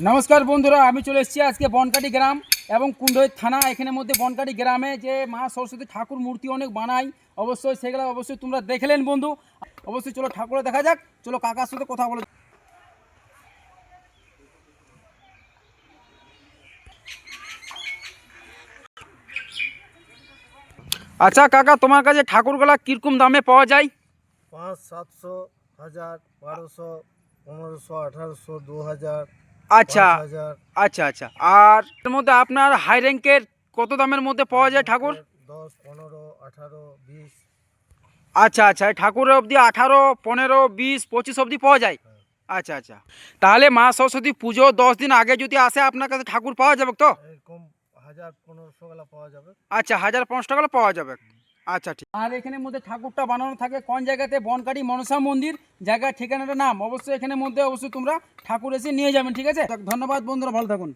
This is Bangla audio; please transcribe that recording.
নমস্কার বন্ধুরা, আমি চলে এসেছি আজকে বনকাটি গ্রাম এবং কুণ্ডই থানা। এখানের মধ্যে বনকাটি গ্রামে যে মা সরস্বতী ঠাকুর মূর্তি অনেক বানাই, অবশ্যই সেগুলো অবশ্যই তোমরা দেখলেন বন্ধু। অবশ্যই চলো ঠাকুরে দেখা যাক, চলো কাকার সাথে কথা বলে। আচ্ছা কাকা, তোমার কাছে ঠাকুরগুলা কিরকম দামে পাওয়া যায়? 500, 700, 1000, 1200, 1500, 1800, 2000, আচ্ছা 5000, আচ্ছা আচ্ছা। আর এর মধ্যে আপনার হাই র্যাঙ্কের কত দামের মধ্যে পাওয়া যায় ঠাকুর? 10, 15, 18, 20। আচ্ছা আচ্ছা, এই ঠাকুরের অবধি 18, 15, 20, 25 অবধি পাওয়া যায়। আচ্ছা আচ্ছা, তাহলে মা সরস্বতী পুজো 10 দিন আগে যদি আসে আপনার কাছে ঠাকুর পাওয়া যাবে তো? এরকম 1000, 1500 গুলা পাওয়া যাবে। আচ্ছা, 1500 টাকা পাওয়া যাবে। আচ্ছা ঠিক। আর এখানের মধ্যে ঠাকুরটা বানানো থাকে কোন জায়গাতে? বনকাটি মনসা মন্দির, জায়গার ঠিকানাটার নাম অবশ্যই এখানের মধ্যে অবশ্যই তোমরা ঠাকুর এসে নিয়ে যাবেন, ঠিক আছে? ধন্যবাদ বন্ধুরা, ভালো থাকুন।